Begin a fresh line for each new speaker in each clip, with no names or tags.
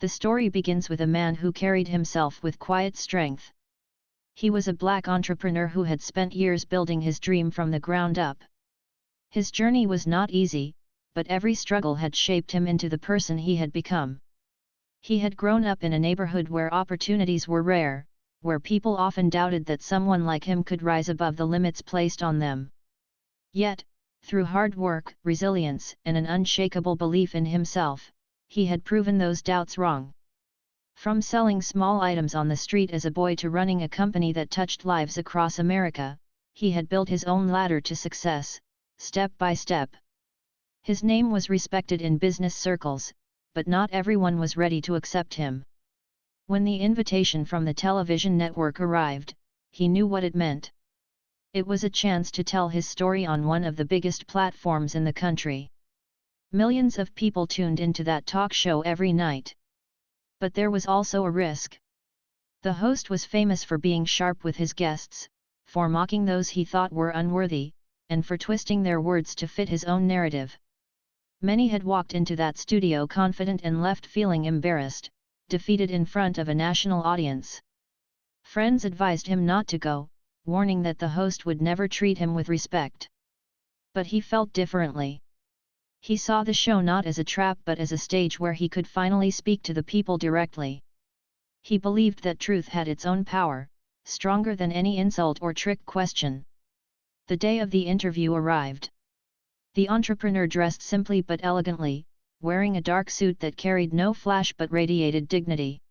The story begins with a man who carried himself with quiet strength. He was a black entrepreneur who had spent years building his dream from the ground up. His journey was not easy, but every struggle had shaped him into the person he had become. He had grown up in a neighborhood where opportunities were rare, where people often doubted that someone like him could rise above the limits placed on them. Yet, through hard work, resilience, and an unshakable belief in himself, he had proven those doubts wrong. From selling small items on the street as a boy to running a company that touched lives across America, he had built his own ladder to success, step by step. His name was respected in business circles, but not everyone was ready to accept him. When the invitation from the television network arrived, he knew what it meant. It was a chance to tell his story on one of the biggest platforms in the country. Millions of people tuned into that talk show every night. But there was also a risk. The host was famous for being sharp with his guests, for mocking those he thought were unworthy, and for twisting their words to fit his own narrative. Many had walked into that studio confident and left feeling embarrassed, defeated in front of a national audience. Friends advised him not to go, warning that the host would never treat him with respect. But he felt differently. He saw the show not as a trap but as a stage where he could finally speak to the people directly. He believed that truth had its own power, stronger than any insult or trick question. The day of the interview arrived. The entrepreneur dressed simply but elegantly, wearing a dark suit that carried no flash but radiated dignity.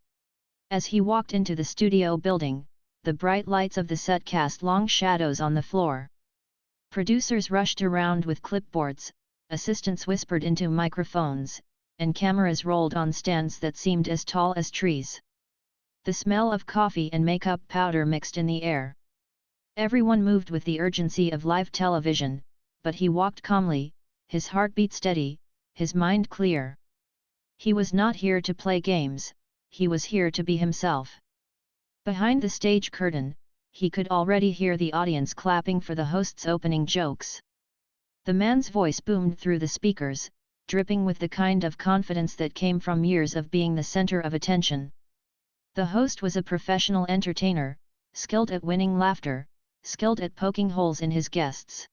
As he walked into the studio building, the bright lights of the set cast long shadows on the floor. Producers rushed around with clipboards, assistants whispered into microphones, and cameras rolled on stands that seemed as tall as trees. The smell of coffee and makeup powder mixed in the air. Everyone moved with the urgency of live television, but he walked calmly, his heartbeat steady, his mind clear. He was not here to play games, he was here to be himself. Behind the stage curtain, he could already hear the audience clapping for the host's opening jokes. The man's voice boomed through the speakers, dripping with the kind of confidence that came from years of being the center of attention. The host was a professional entertainer, skilled at winning laughter, skilled at poking holes in his guests.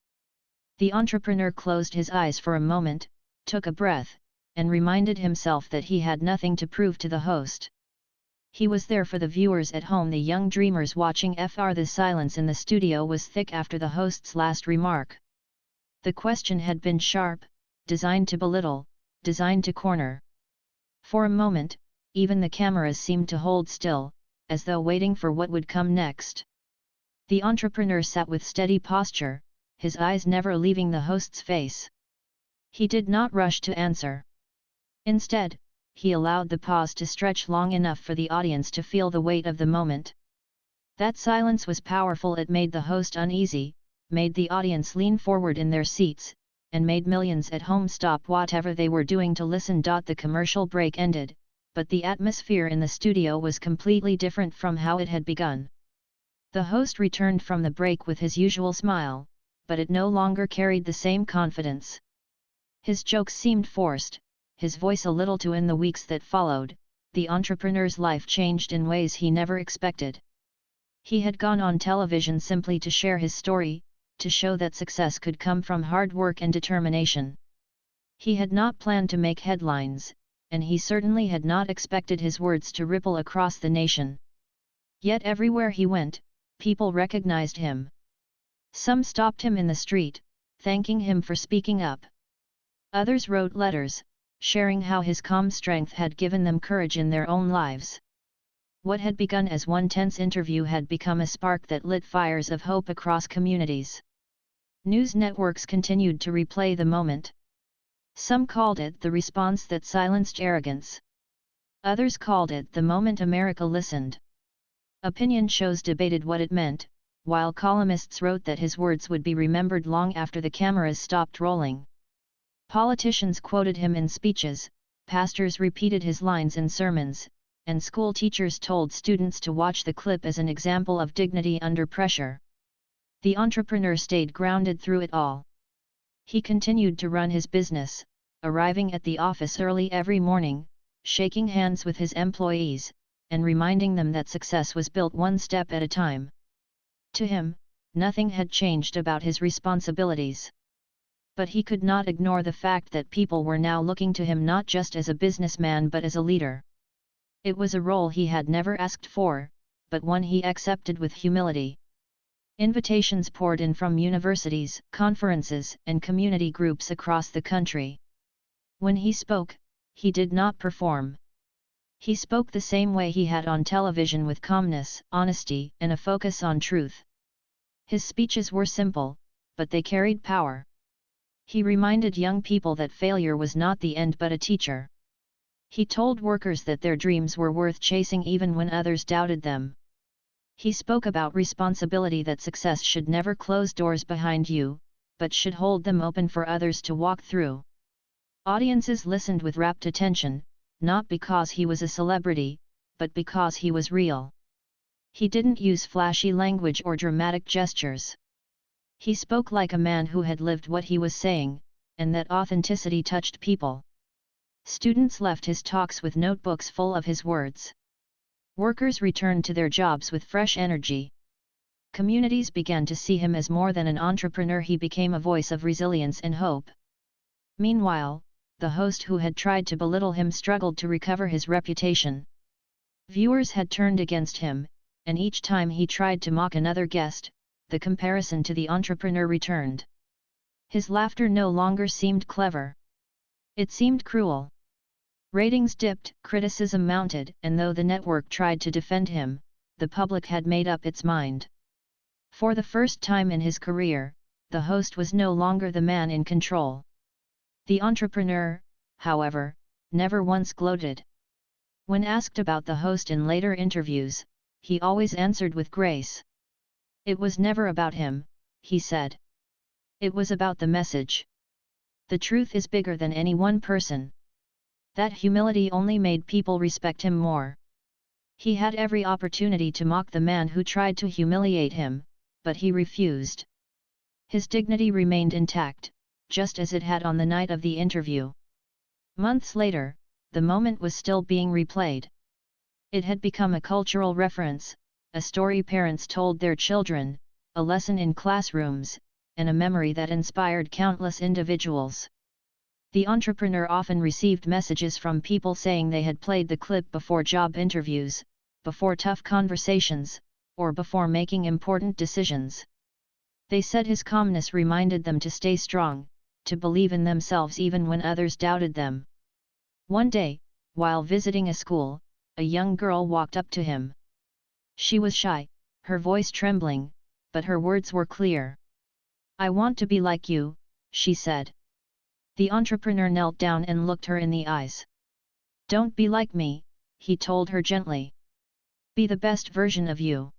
The entrepreneur closed his eyes for a moment, took a breath, and reminded himself that he had nothing to prove to the host. He was there for the viewers at home, the young dreamers watching. The silence in the studio was thick after the host's last remark. The question had been sharp, designed to belittle, designed to corner. For a moment, even the cameras seemed to hold still, as though waiting for what would come next. The entrepreneur sat with steady posture, his eyes never leaving the host's face. He did not rush to answer. Instead, he allowed the pause to stretch long enough for the audience to feel the weight of the moment. That silence was powerful. It made the host uneasy, made the audience lean forward in their seats, and made millions at home stop whatever they were doing to listen. The commercial break ended, but the atmosphere in the studio was completely different from how it had begun. The host returned from the break with his usual smile, but it no longer carried the same confidence. His jokes seemed forced, his voice a little too. In the weeks that followed, the entrepreneur's life changed in ways he never expected. He had gone on television simply to share his story, to show that success could come from hard work and determination. He had not planned to make headlines, and he certainly had not expected his words to ripple across the nation. Yet everywhere he went, people recognized him. Some stopped him in the street, thanking him for speaking up. Others wrote letters, sharing how his calm strength had given them courage in their own lives. What had begun as one tense interview had become a spark that lit fires of hope across communities. News networks continued to replay the moment. Some called it the response that silenced arrogance. Others called it the moment America listened. Opinion shows debated what it meant, while columnists wrote that his words would be remembered long after the cameras stopped rolling. Politicians quoted him in speeches, pastors repeated his lines in sermons, and school teachers told students to watch the clip as an example of dignity under pressure. The entrepreneur stayed grounded through it all. He continued to run his business, arriving at the office early every morning, shaking hands with his employees, and reminding them that success was built one step at a time. To him, nothing had changed about his responsibilities. But he could not ignore the fact that people were now looking to him not just as a businessman but as a leader. It was a role he had never asked for, but one he accepted with humility. Invitations poured in from universities, conferences, and community groups across the country. When he spoke, he did not perform. He spoke the same way he had on television, with calmness, honesty, and a focus on truth. His speeches were simple, but they carried power. He reminded young people that failure was not the end but a teacher. He told workers that their dreams were worth chasing even when others doubted them. He spoke about responsibility, that success should never close doors behind you, but should hold them open for others to walk through. Audiences listened with rapt attention, not because he was a celebrity, but because he was real. He didn't use flashy language or dramatic gestures. He spoke like a man who had lived what he was saying, and that authenticity touched people. Students left his talks with notebooks full of his words. Workers returned to their jobs with fresh energy. Communities began to see him as more than an entrepreneur. He became a voice of resilience and hope. Meanwhile, the host who had tried to belittle him struggled to recover his reputation. Viewers had turned against him, and each time he tried to mock another guest, the comparison to the entrepreneur returned. His laughter no longer seemed clever. It seemed cruel. Ratings dipped, criticism mounted, and though the network tried to defend him, the public had made up its mind. For the first time in his career, the host was no longer the man in control. The entrepreneur, however, never once gloated. When asked about the host in later interviews, he always answered with grace. It was never about him, he said. It was about the message. The truth is bigger than any one person. That humility only made people respect him more. He had every opportunity to mock the man who tried to humiliate him, but he refused. His dignity remained intact, just as it had on the night of the interview. Months later, the moment was still being replayed. It had become a cultural reference, a story parents told their children, a lesson in classrooms, and a memory that inspired countless individuals. The entrepreneur often received messages from people saying they had played the clip before job interviews, before tough conversations, or before making important decisions. They said his calmness reminded them to stay strong, to believe in themselves even when others doubted them. One day, while visiting a school, a young girl walked up to him. She was shy, her voice trembling, but her words were clear. "I want to be like you," she said. The entrepreneur knelt down and looked her in the eyes. "Don't be like me," he told her gently. "Be the best version of you.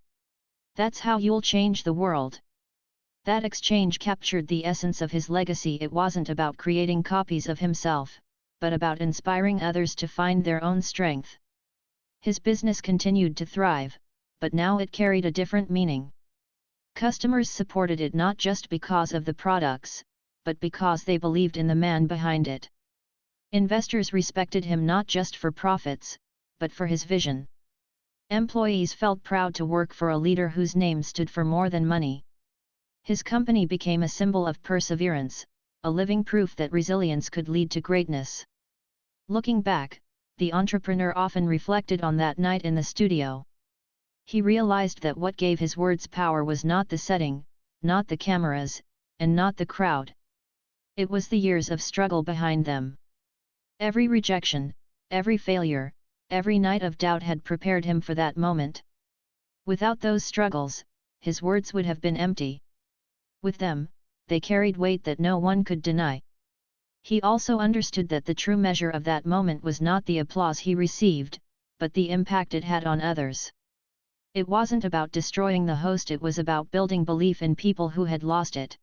That's how you'll change the world." That exchange captured the essence of his legacy. It wasn't about creating copies of himself, but about inspiring others to find their own strength. His business continued to thrive, but now it carried a different meaning. Customers supported it not just because of the products, but because they believed in the man behind it. Investors respected him not just for profits, but for his vision. Employees felt proud to work for a leader whose name stood for more than money. His company became a symbol of perseverance, a living proof that resilience could lead to greatness. Looking back, the entrepreneur often reflected on that night in the studio. He realized that what gave his words power was not the setting, not the cameras, and not the crowd. It was the years of struggle behind them. Every rejection, every failure, every night of doubt had prepared him for that moment. Without those struggles, his words would have been empty. With them, they carried weight that no one could deny. He also understood that the true measure of that moment was not the applause he received, but the impact it had on others. It wasn't about destroying the host, it was about building belief in people who had lost it.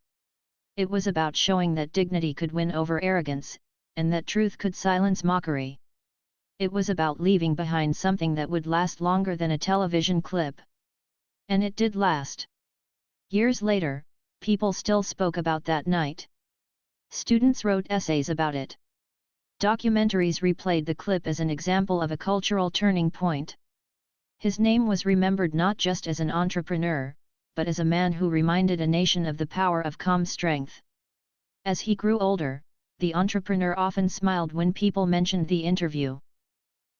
It was about showing that dignity could win over arrogance, and that truth could silence mockery. It was about leaving behind something that would last longer than a television clip. And it did last. Years later, people still spoke about that night. Students wrote essays about it. Documentaries replayed the clip as an example of a cultural turning point. His name was remembered not just as an entrepreneur, but as a man who reminded a nation of the power of calm strength. As he grew older, the entrepreneur often smiled when people mentioned the interview.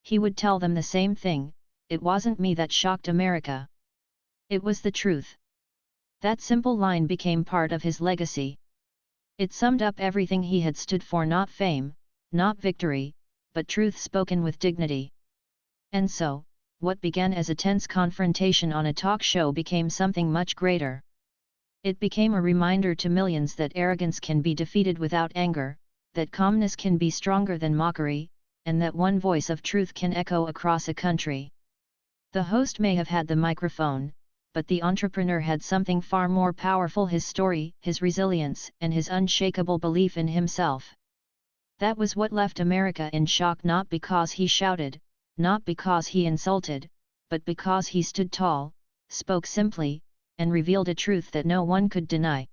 He would tell them the same thing: "It wasn't me that shocked America. It was the truth." That simple line became part of his legacy. It summed up everything he had stood for: not fame, not victory, but truth spoken with dignity. And so, what began as a tense confrontation on a talk show became something much greater. It became a reminder to millions that arrogance can be defeated without anger, that calmness can be stronger than mockery, and that one voice of truth can echo across a country. The host may have had the microphone, but the entrepreneur had something far more powerful: his story, his resilience, and his unshakable belief in himself. That was what left America in shock, not because he shouted, not because he insulted, but because he stood tall, spoke simply, and revealed a truth that no one could deny.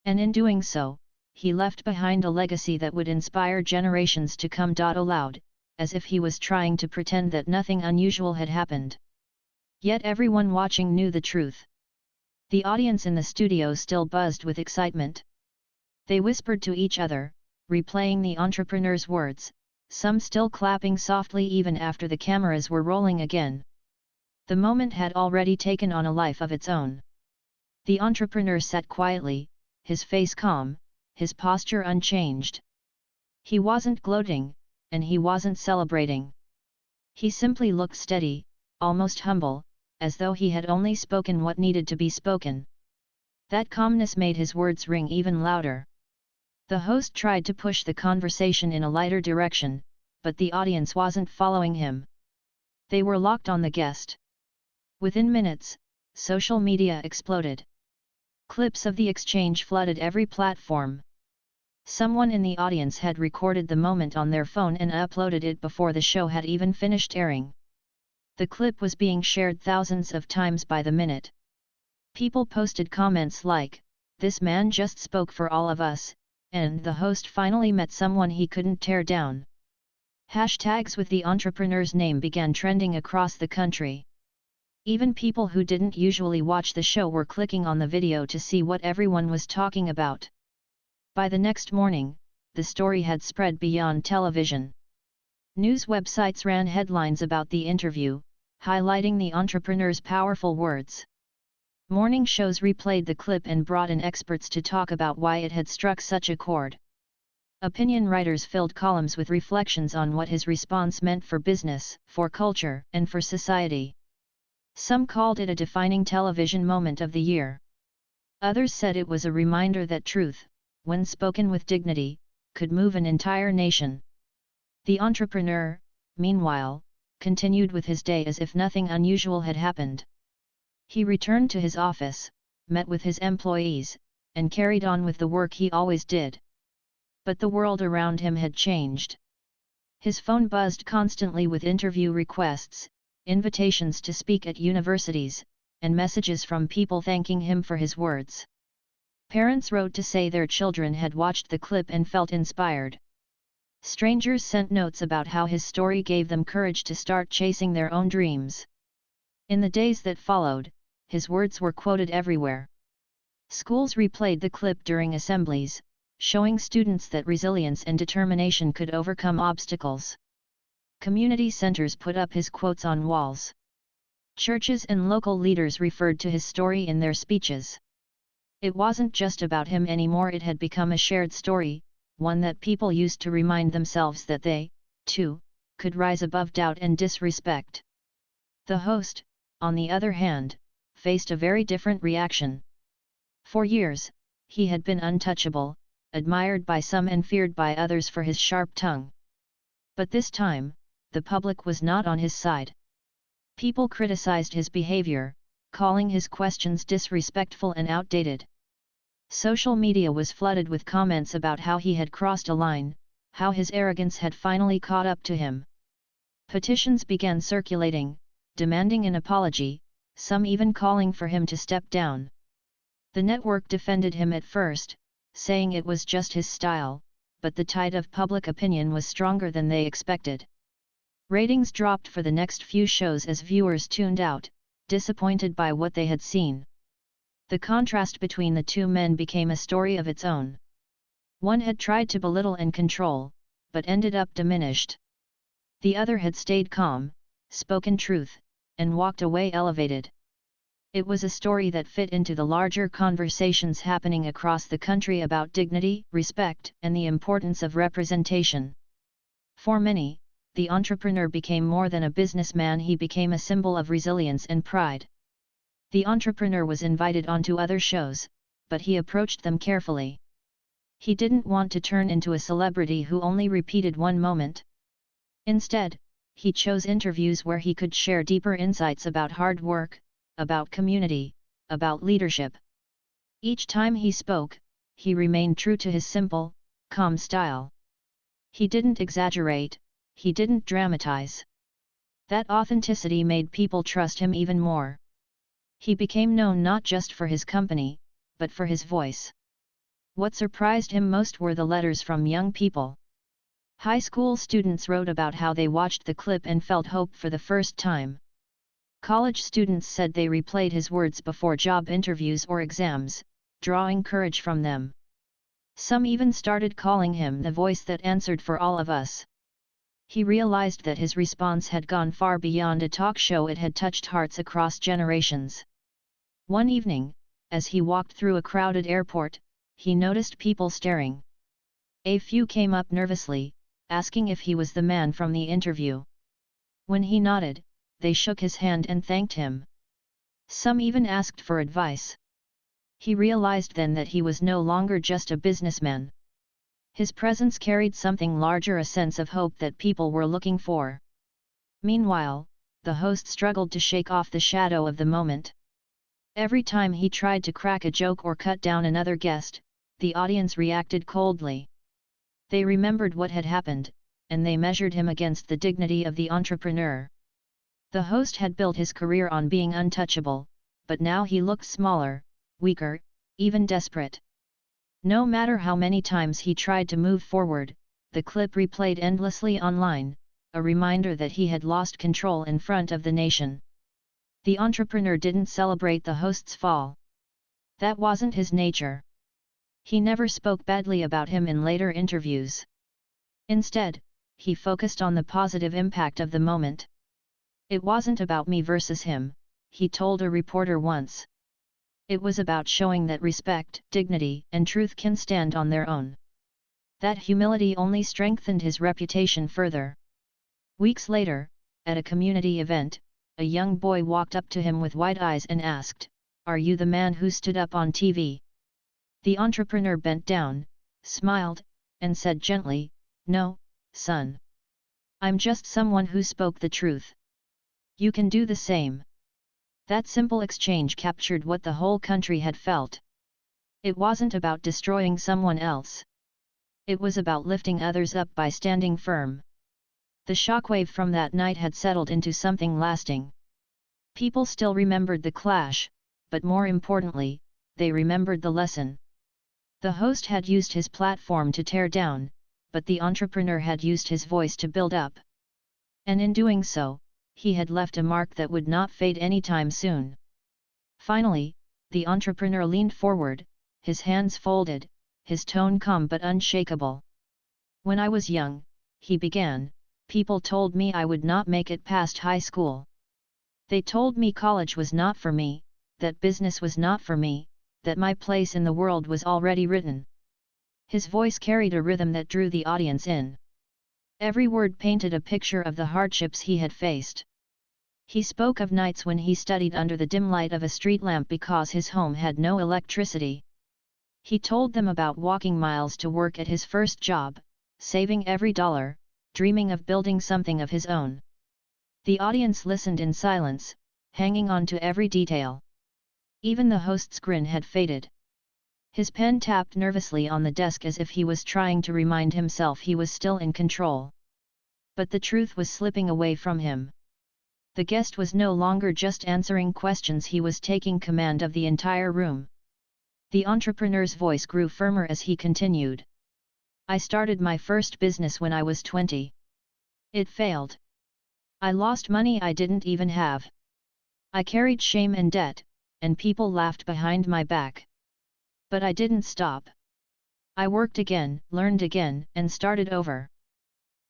And in doing so, he left behind a legacy that would inspire generations to come. Aloud, as if he was trying to pretend that nothing unusual had happened. Yet everyone watching knew the truth. The audience in the studio still buzzed with excitement. They whispered to each other, replaying the entrepreneur's words, some still clapping softly even after the cameras were rolling again. The moment had already taken on a life of its own. The entrepreneur sat quietly, his face calm, his posture unchanged. He wasn't gloating, and he wasn't celebrating. He simply looked steady, almost humble, as though he had only spoken what needed to be spoken. That calmness made his words ring even louder. The host tried to push the conversation in a lighter direction, but the audience wasn't following him. They were locked on the guest. Within minutes, social media exploded. Clips of the exchange flooded every platform. Someone in the audience had recorded the moment on their phone and uploaded it before the show had even finished airing. The clip was being shared thousands of times by the minute. People posted comments like, "This man just spoke for all of us," and "The host finally met someone he couldn't tear down." Hashtags with the entrepreneur's name began trending across the country. Even people who didn't usually watch the show were clicking on the video to see what everyone was talking about. By the next morning, the story had spread beyond television. News websites ran headlines about the interview, highlighting the entrepreneur's powerful words. Morning shows replayed the clip and brought in experts to talk about why it had struck such a chord. Opinion writers filled columns with reflections on what his response meant for business, for culture, and for society. Some called it a defining television moment of the year. Others said it was a reminder that truth, when spoken with dignity, could move an entire nation. The entrepreneur, meanwhile, continued with his day as if nothing unusual had happened. He returned to his office, met with his employees, and carried on with the work he always did. But the world around him had changed. His phone buzzed constantly with interview requests, invitations to speak at universities, and messages from people thanking him for his words. Parents wrote to say their children had watched the clip and felt inspired. Strangers sent notes about how his story gave them courage to start chasing their own dreams. In the days that followed, his words were quoted everywhere. Schools replayed the clip during assemblies, showing students that resilience and determination could overcome obstacles. Community centers put up his quotes on walls. Churches and local leaders referred to his story in their speeches. It wasn't just about him anymore, it had become a shared story, one that people used to remind themselves that they, too, could rise above doubt and disrespect. The host, on the other hand, faced a very different reaction. For years, he had been untouchable, admired by some and feared by others for his sharp tongue. But this time, the public was not on his side. People criticized his behavior, calling his questions disrespectful and outdated. Social media was flooded with comments about how he had crossed a line, how his arrogance had finally caught up to him. Petitions began circulating, demanding an apology, some even calling for him to step down. The network defended him at first, saying it was just his style, but the tide of public opinion was stronger than they expected. Ratings dropped for the next few shows as viewers tuned out, disappointed by what they had seen. The contrast between the two men became a story of its own. One had tried to belittle and control, but ended up diminished. The other had stayed calm, spoken truth, and walked away elevated. It was a story that fit into the larger conversations happening across the country about dignity, respect, and the importance of representation. For many, the entrepreneur became more than a businessman, he became a symbol of resilience and pride. The entrepreneur was invited onto other shows, but he approached them carefully. He didn't want to turn into a celebrity who only repeated one moment. Instead, he chose interviews where he could share deeper insights about hard work, about community, about leadership. Each time he spoke, he remained true to his simple, calm style. He didn't exaggerate, he didn't dramatize. That authenticity made people trust him even more. He became known not just for his company, but for his voice. What surprised him most were the letters from young people. High school students wrote about how they watched the clip and felt hope for the first time. College students said they replayed his words before job interviews or exams, drawing courage from them. Some even started calling him the voice that answered for all of us. He realized that his response had gone far beyond a talk show, it had touched hearts across generations. One evening, as he walked through a crowded airport, he noticed people staring. A few came up nervously, asking if he was the man from the interview. When he nodded, they shook his hand and thanked him. Some even asked for advice. He realized then that he was no longer just a businessman. His presence carried something larger, a sense of hope that people were looking for. Meanwhile, the host struggled to shake off the shadow of the moment. Every time he tried to crack a joke or cut down another guest, the audience reacted coldly. They remembered what had happened, and they measured him against the dignity of the entrepreneur. The host had built his career on being untouchable, but now he looked smaller, weaker, even desperate. No matter how many times he tried to move forward, the clip replayed endlessly online, a reminder that he had lost control in front of the nation. The entrepreneur didn't celebrate the host's fall. That wasn't his nature. He never spoke badly about him in later interviews. Instead, he focused on the positive impact of the moment. It wasn't about me versus him, he told a reporter once. It was about showing that respect, dignity, and truth can stand on their own. That humility only strengthened his reputation further. Weeks later, at a community event, a young boy walked up to him with wide eyes and asked, "Are you the man who stood up on TV?" The entrepreneur bent down, smiled, and said gently, "No, son. I'm just someone who spoke the truth. You can do the same." That simple exchange captured what the whole country had felt. It wasn't about destroying someone else. It was about lifting others up by standing firm. The shockwave from that night had settled into something lasting. People still remembered the clash, but more importantly, they remembered the lesson. The host had used his platform to tear down, but the entrepreneur had used his voice to build up. And in doing so, he had left a mark that would not fade anytime soon. Finally, the entrepreneur leaned forward, his hands folded, his tone calm but unshakable. "When I was young," he began, "people told me I would not make it past high school. They told me college was not for me, that business was not for me, that my place in the world was already written." His voice carried a rhythm that drew the audience in. Every word painted a picture of the hardships he had faced. He spoke of nights when he studied under the dim light of a street lamp because his home had no electricity. He told them about walking miles to work at his first job, saving every dollar, dreaming of building something of his own. The audience listened in silence, hanging on to every detail. Even the host's grin had faded. His pen tapped nervously on the desk as if he was trying to remind himself he was still in control. But the truth was slipping away from him. The guest was no longer just answering questions, he was taking command of the entire room. The entrepreneur's voice grew firmer as he continued. I started my first business when I was 20. It failed. I lost money I didn't even have. I carried shame and debt, and people laughed behind my back. But I didn't stop. I worked again, learned again, and started over.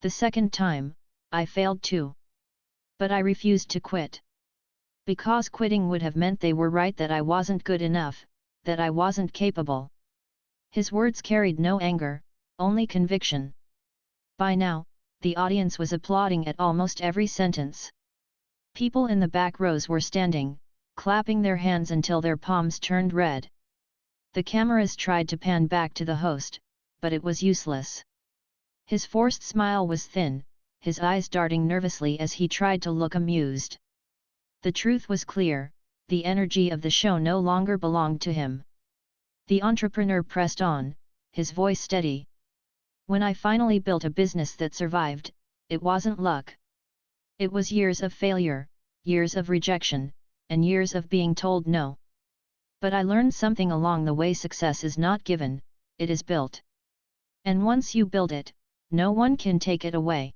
The second time, I failed too. But I refused to quit. Because quitting would have meant they were right that I wasn't good enough, that I wasn't capable. His words carried no anger, only conviction. By now, the audience was applauding at almost every sentence. People in the back rows were standing, clapping their hands until their palms turned red. The cameras tried to pan back to the host, but it was useless. His forced smile was thin, his eyes darting nervously as he tried to look amused. The truth was clear, the energy of the show no longer belonged to him. The entrepreneur pressed on, his voice steady. When I finally built a business that survived, it wasn't luck. It was years of failure, years of rejection, and years of being told no. But I learned something along the way: success is not given, it is built. And once you build it, no one can take it away.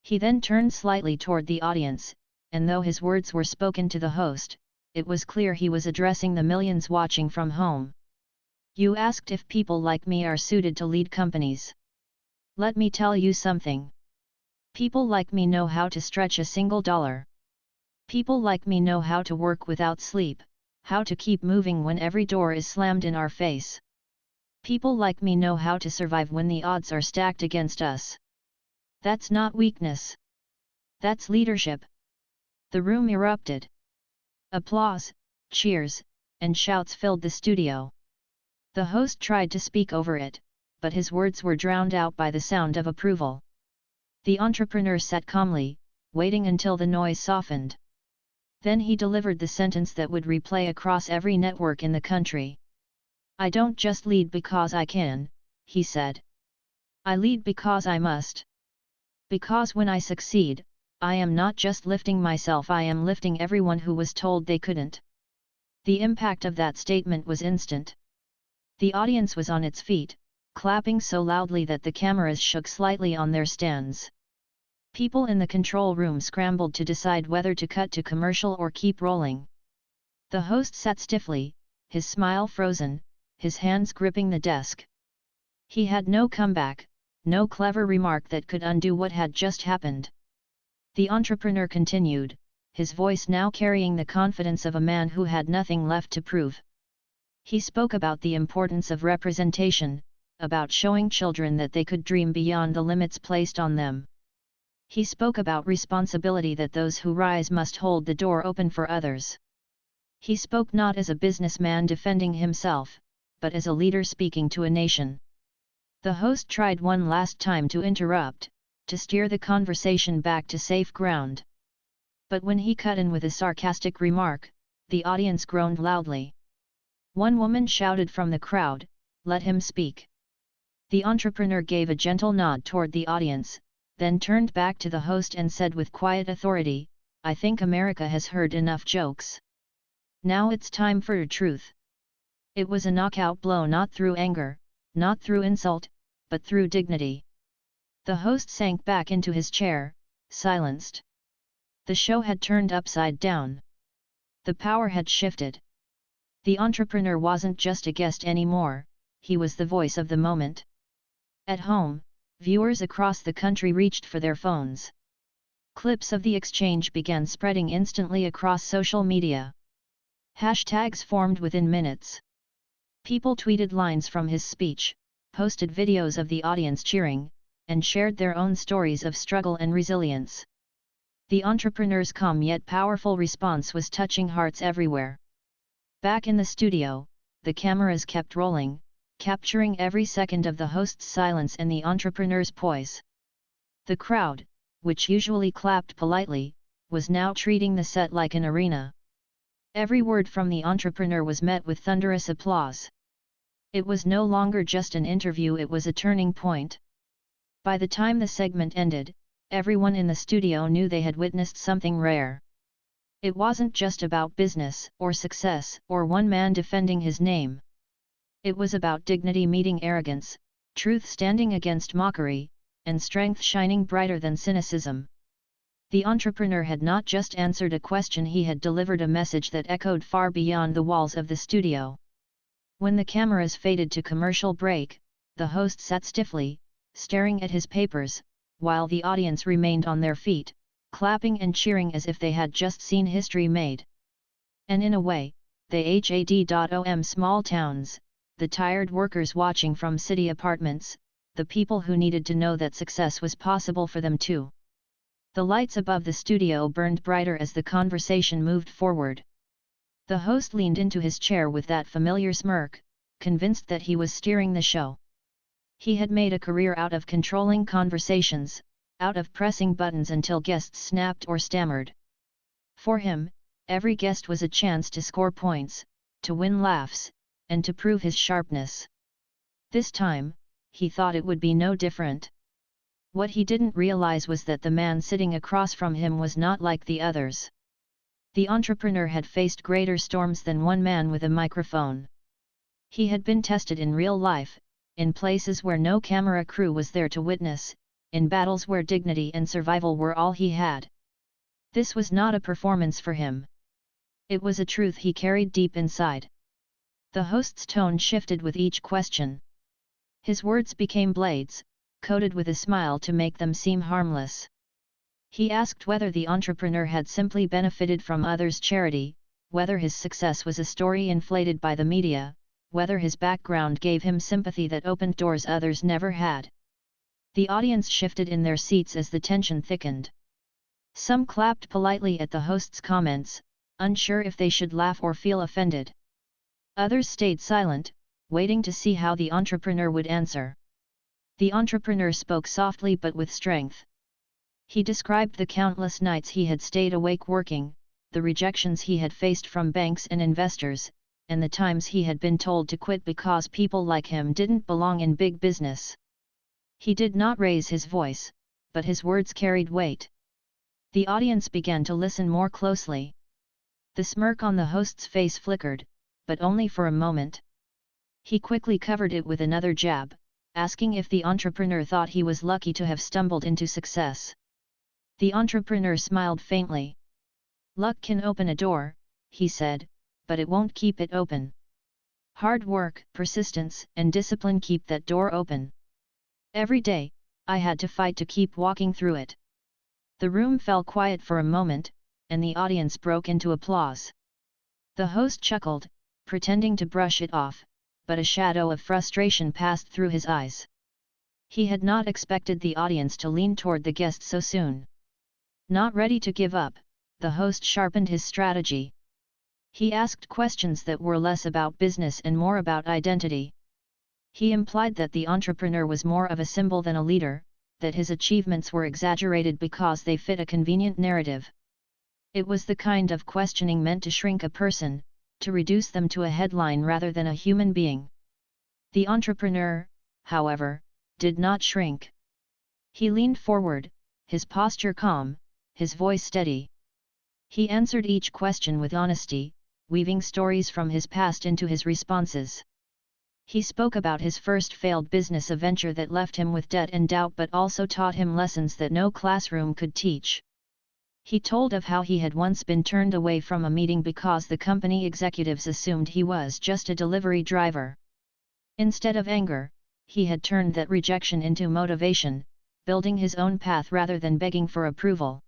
He then turned slightly toward the audience, and though his words were spoken to the host, it was clear he was addressing the millions watching from home. You asked if people like me are suited to lead companies. Let me tell you something. People like me know how to stretch a single dollar. People like me know how to work without sleep, how to keep moving when every door is slammed in our face. People like me know how to survive when the odds are stacked against us. That's not weakness. That's leadership. The room erupted. Applause, cheers, and shouts filled the studio. The host tried to speak over it, but his words were drowned out by the sound of approval. The entrepreneur sat calmly, waiting until the noise softened. Then he delivered the sentence that would replay across every network in the country. I don't just lead because I can, he said. I lead because I must. Because when I succeed, I am not just lifting myself, I am lifting everyone who was told they couldn't. The impact of that statement was instant. The audience was on its feet, clapping so loudly that the cameras shook slightly on their stands. People in the control room scrambled to decide whether to cut to commercial or keep rolling. The host sat stiffly, his smile frozen, his hands gripping the desk. He had no comeback, no clever remark that could undo what had just happened. The entrepreneur continued, his voice now carrying the confidence of a man who had nothing left to prove. He spoke about the importance of representation, about showing children that they could dream beyond the limits placed on them. He spoke about responsibility, that those who rise must hold the door open for others. He spoke not as a businessman defending himself, but as a leader speaking to a nation. The host tried one last time to interrupt, to steer the conversation back to safe ground. But when he cut in with a sarcastic remark, the audience groaned loudly. One woman shouted from the crowd, "Let him speak." The entrepreneur gave a gentle nod toward the audience, then turned back to the host and said with quiet authority, "I think America has heard enough jokes. Now it's time for truth." It was a knockout blow, not through anger, not through insult, but through dignity. The host sank back into his chair, silenced. The show had turned upside down. The power had shifted. The entrepreneur wasn't just a guest anymore, he was the voice of the moment. At home, viewers across the country reached for their phones. Clips of the exchange began spreading instantly across social media. Hashtags formed within minutes. People tweeted lines from his speech, posted videos of the audience cheering, and shared their own stories of struggle and resilience. The entrepreneur's calm yet powerful response was touching hearts everywhere. Back in the studio, the cameras kept rolling, capturing every second of the host's silence and the entrepreneur's poise. The crowd, which usually clapped politely, was now treating the set like an arena. Every word from the entrepreneur was met with thunderous applause. It was no longer just an interview, it was a turning point. By the time the segment ended, everyone in the studio knew they had witnessed something rare. It wasn't just about business, or success, or one man defending his name. It was about dignity meeting arrogance, truth standing against mockery, and strength shining brighter than cynicism. The entrepreneur had not just answered a question, he had delivered a message that echoed far beyond the walls of the studio. When the cameras faded to commercial break, the host sat stiffly, staring at his papers, while the audience remained on their feet, clapping and cheering as if they had just seen history made. And in a way, they had small towns, the tired workers watching from city apartments, the people who needed to know that success was possible for them too. The lights above the studio burned brighter as the conversation moved forward. The host leaned into his chair with that familiar smirk, convinced that he was steering the show. He had made a career out of controlling conversations, out of pressing buttons until guests snapped or stammered. For him, every guest was a chance to score points, to win laughs, and to prove his sharpness. This time, he thought it would be no different. What he didn't realize was that the man sitting across from him was not like the others. The entrepreneur had faced greater storms than one man with a microphone. He had been tested in real life, in places where no camera crew was there to witness, in battles where dignity and survival were all he had. This was not a performance for him. It was a truth he carried deep inside. The host's tone shifted with each question. His words became blades, coated with a smile to make them seem harmless. He asked whether the entrepreneur had simply benefited from others' charity, whether his success was a story inflated by the media, whether his background gave him sympathy that opened doors others never had. The audience shifted in their seats as the tension thickened. Some clapped politely at the host's comments, unsure if they should laugh or feel offended. Others stayed silent, waiting to see how the entrepreneur would answer. The entrepreneur spoke softly but with strength. He described the countless nights he had stayed awake working, the rejections he had faced from banks and investors, and the times he had been told to quit because people like him didn't belong in big business. He did not raise his voice, but his words carried weight. The audience began to listen more closely. The smirk on the host's face flickered, but only for a moment. He quickly covered it with another jab, asking if the entrepreneur thought he was lucky to have stumbled into success. The entrepreneur smiled faintly. "Luck can open a door," he said, "but it won't keep it open. Hard work, persistence, and discipline keep that door open. Every day, I had to fight to keep walking through it." The room fell quiet for a moment, and the audience broke into applause. The host chuckled, pretending to brush it off, but a shadow of frustration passed through his eyes. He had not expected the audience to lean toward the guest so soon. Not ready to give up, the host sharpened his strategy. He asked questions that were less about business and more about identity. He implied that the entrepreneur was more of a symbol than a leader, that his achievements were exaggerated because they fit a convenient narrative. It was the kind of questioning meant to shrink a person, to reduce them to a headline rather than a human being. The entrepreneur, however, did not shrink. He leaned forward, his posture calm, his voice steady. He answered each question with honesty, weaving stories from his past into his responses. He spoke about his first failed business venture that left him with debt and doubt but also taught him lessons that no classroom could teach. He told of how he had once been turned away from a meeting because the company executives assumed he was just a delivery driver. Instead of anger, he had turned that rejection into motivation, building his own path rather than begging for approval.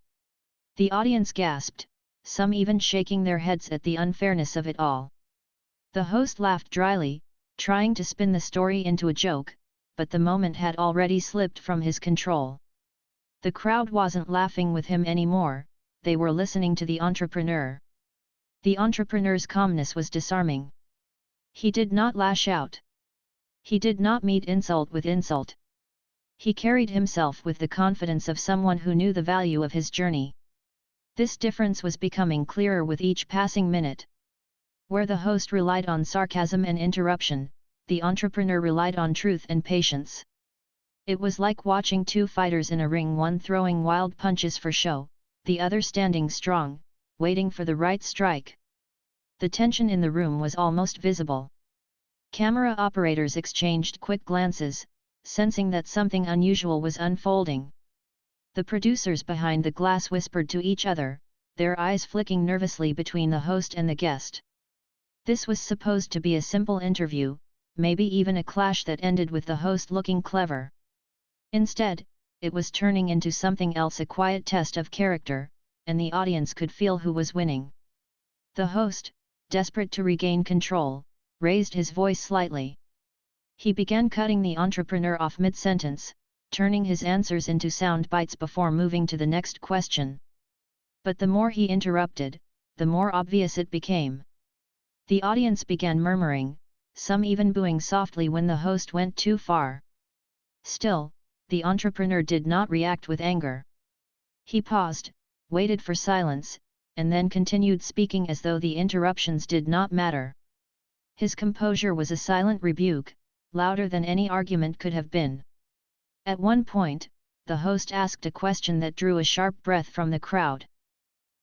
The audience gasped, some even shaking their heads at the unfairness of it all. The host laughed dryly, trying to spin the story into a joke, but the moment had already slipped from his control. The crowd wasn't laughing with him anymore, they were listening to the entrepreneur. The entrepreneur's calmness was disarming. He did not lash out. He did not meet insult with insult. He carried himself with the confidence of someone who knew the value of his journey. This difference was becoming clearer with each passing minute. Where the host relied on sarcasm and interruption, the entrepreneur relied on truth and patience. It was like watching two fighters in a ring, one throwing wild punches for show, the other standing strong, waiting for the right strike. The tension in the room was almost visible. Camera operators exchanged quick glances, sensing that something unusual was unfolding. The producers behind the glass whispered to each other, their eyes flicking nervously between the host and the guest. This was supposed to be a simple interview, maybe even a clash that ended with the host looking clever. Instead, it was turning into something else, a quiet test of character, and the audience could feel who was winning. The host, desperate to regain control, raised his voice slightly. He began cutting the entrepreneur off mid-sentence, turning his answers into sound bites before moving to the next question. But the more he interrupted, the more obvious it became. The audience began murmuring, some even booing softly when the host went too far. Still, the entrepreneur did not react with anger. He paused, waited for silence, and then continued speaking as though the interruptions did not matter. His composure was a silent rebuke, louder than any argument could have been. At one point, the host asked a question that drew a sharp breath from the crowd.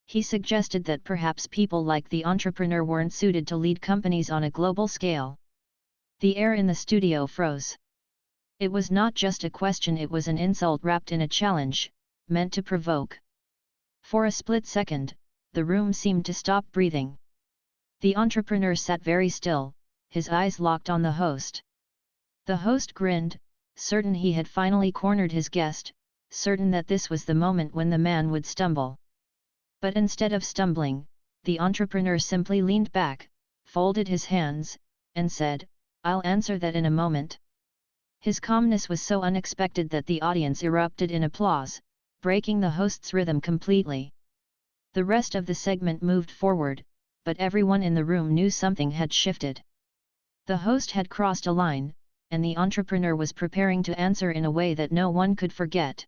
He suggested that perhaps people like the entrepreneur weren't suited to lead companies on a global scale. The air in the studio froze. It was not just a question, it was an insult wrapped in a challenge, meant to provoke. For a split second, the room seemed to stop breathing. The entrepreneur sat very still, his eyes locked on the host. The host grinned, certain he had finally cornered his guest, certain that this was the moment when the man would stumble. But instead of stumbling, the entrepreneur simply leaned back, folded his hands, and said, "I'll answer that in a moment." His calmness was so unexpected that the audience erupted in applause, breaking the host's rhythm completely. The rest of the segment moved forward, but everyone in the room knew something had shifted. The host had crossed a line, and the entrepreneur was preparing to answer in a way that no one could forget.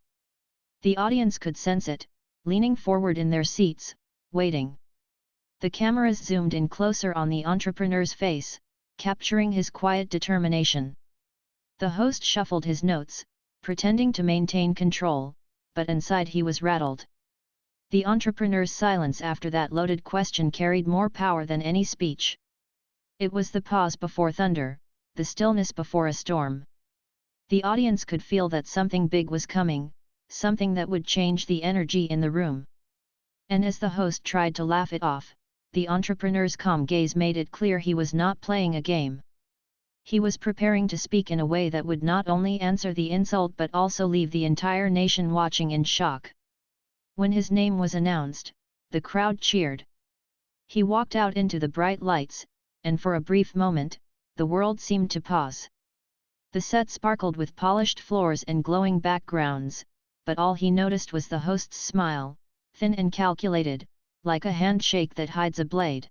The audience could sense it, leaning forward in their seats, waiting. The cameras zoomed in closer on the entrepreneur's face, capturing his quiet determination. The host shuffled his notes, pretending to maintain control, but inside he was rattled. The entrepreneur's silence after that loaded question carried more power than any speech. It was the pause before thunder, the stillness before a storm. The audience could feel that something big was coming, something that would change the energy in the room. And as the host tried to laugh it off, the entrepreneur's calm gaze made it clear he was not playing a game. He was preparing to speak in a way that would not only answer the insult but also leave the entire nation watching in shock. When his name was announced, the crowd cheered. He walked out into the bright lights, and for a brief moment, the world seemed to pause. The set sparkled with polished floors and glowing backgrounds, but all he noticed was the host's smile, thin and calculated, like a handshake that hides a blade.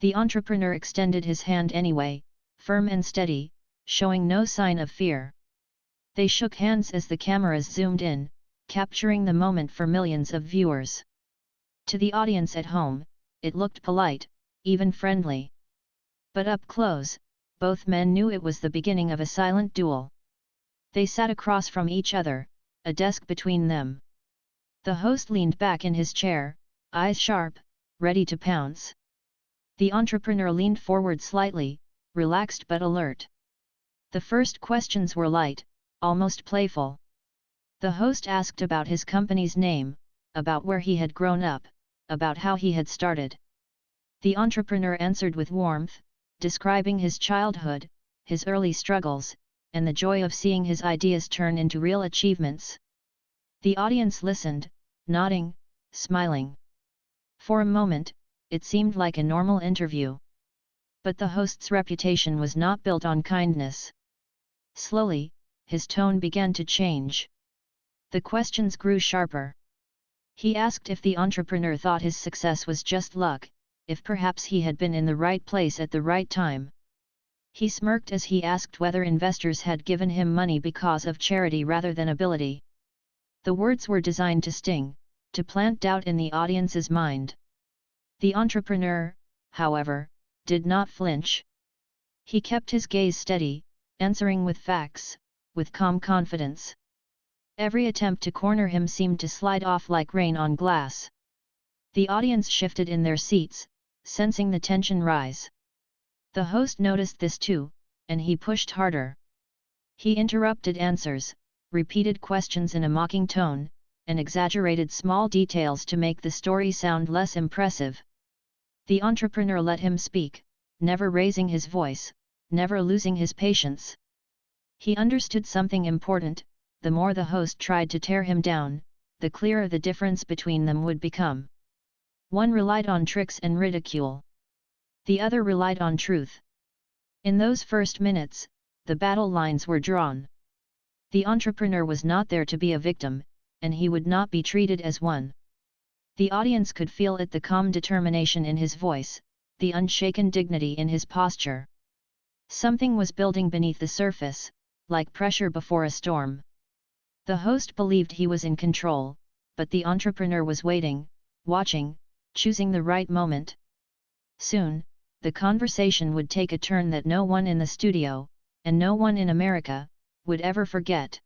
The entrepreneur extended his hand anyway, firm and steady, showing no sign of fear. They shook hands as the cameras zoomed in, capturing the moment for millions of viewers. To the audience at home, it looked polite, even friendly. But up close, both men knew it was the beginning of a silent duel. They sat across from each other, a desk between them. The host leaned back in his chair, eyes sharp, ready to pounce. The entrepreneur leaned forward slightly, relaxed but alert. The first questions were light, almost playful. The host asked about his company's name, about where he had grown up, about how he had started. The entrepreneur answered with warmth, describing his childhood, his early struggles, and the joy of seeing his ideas turn into real achievements. The audience listened, nodding, smiling. For a moment, it seemed like a normal interview. But the host's reputation was not built on kindness. Slowly, his tone began to change. The questions grew sharper. He asked if the entrepreneur thought his success was just luck, if perhaps he had been in the right place at the right time. He smirked as he asked whether investors had given him money because of charity rather than ability. The words were designed to sting, to plant doubt in the audience's mind. The entrepreneur, however, did not flinch. He kept his gaze steady, answering with facts, with calm confidence. Every attempt to corner him seemed to slide off like rain on glass. The audience shifted in their seats, sensing the tension rise. The host noticed this too, and he pushed harder. He interrupted answers, repeated questions in a mocking tone, and exaggerated small details to make the story sound less impressive. The entrepreneur let him speak, never raising his voice, never losing his patience. He understood something important: the more the host tried to tear him down, the clearer the difference between them would become. One relied on tricks and ridicule. The other relied on truth. In those first minutes, the battle lines were drawn. The entrepreneur was not there to be a victim, and he would not be treated as one. The audience could feel it: the calm determination in his voice, the unshaken dignity in his posture. Something was building beneath the surface, like pressure before a storm. The host believed he was in control, but the entrepreneur was waiting, watching, choosing the right moment. Soon, the conversation would take a turn that no one in the studio, and no one in America, would ever forget.